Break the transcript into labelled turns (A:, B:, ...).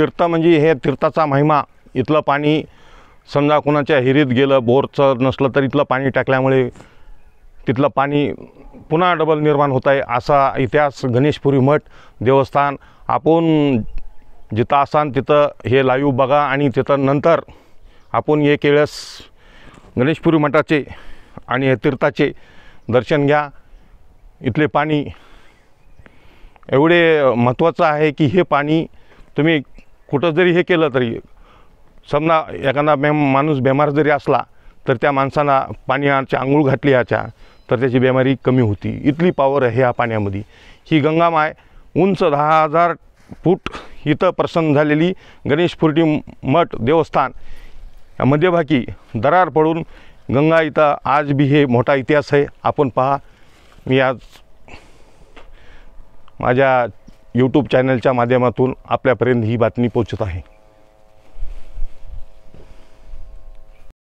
A: तीर्थ म्हणजे हे तीर्थाचा महिमा. इथलं पाणी समजा कुणाच्या हिरीत गेलं, बोरचं नसलं तर इथलं पाणी टाकल्यामुळे तिथलं पाणी पुन्हा डबल निर्माण होत आहे, असा इतिहास. गणेशपुरी मठ देवस्थान आपण जिथं असाल तिथं हे लाईव्ह बघा आणि तिथं नंतर आपण एक वेळेस गणेशपुरी मठाचे आणि हे तीर्थाचे दर्शन घ्या. इथले पाणी एवढे महत्त्वाचं आहे की हे पाणी तुम्ही कुठं जरी हे केलं तरी, समजा एखादा माणूस बेमार जरी असला तर त्या माणसाला पाण्याच्या आंघोळ घातली याच्या तर त्याची बेमारी कमी होती. इथली पावर आहे ह्या पाण्यामध्ये. ही गंगामाय उंच 10,000 फूट इथं प्रसन्न झालेली गणेशपुरी मठ देवस्थान. मध्यभागी दरार पडून गंगा इथं आज बी हे मोठा इतिहास आहे. आपण पहा. मी आज माझ्या यूट्यूब चॅनलच्या माध्यमातून आपल्यापर्यंत ही बातमी पोहोचत आहे.